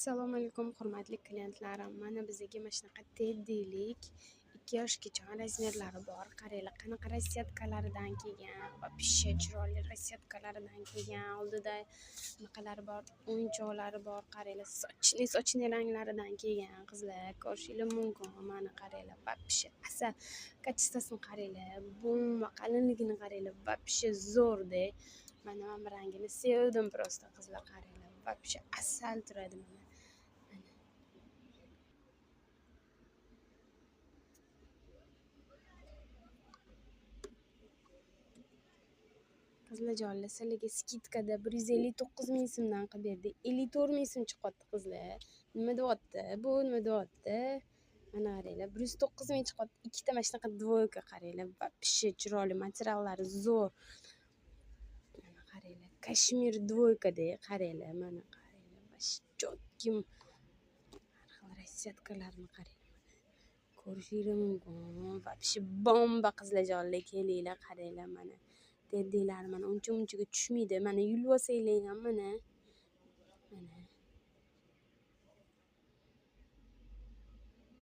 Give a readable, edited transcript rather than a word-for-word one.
Assalomu alaykum hurmatli klientlarim. Mana bizga mana shunaqa teddilik 2 yoshgacha razmerlari bor. Qaranglar, qanaqa rassetkalaridan kelgan va pishi chiroyli rassetkalaridan kelgan. Oldida bunaqalari bor, o'yinchoqlari bor. Qaranglar, sochli ranglaridan kelgan qizlar. Ko'rishingiz mumkin. Mana qaranglar, va pishi asal kachistasini qaranglar. Bum va qalinligini qaranglar. Va pishi zo'rda. Mana bu rangini sevdim prosta qizlar, qaranglar. Va pishi asal turadi mana. Qizlarjonlar, sizlarga skidkada 159 ming so'mdan qilib berdik. 54 ming so'm chiqyapti qizlar. Nima deyapti? Bu nima deyapti? Mana qaranglar, 109 ming chiqyapti. Ikkita mana shunaqa dvoyka qaranglar. Va pishi chiroyli, materiallari zo'r. Mana qaranglar, kashmir dvoykada qaranglar, mana qaranglar. Va chotki rassetkalarni qaranglar. Ko'rishingiz mumkin. Va pishi bomba qizlarjonlar, kelinglar qaranglar mana. Dedinglar mana uncha-munchaga tushmaydi. Mana yulib olsanglar ham mana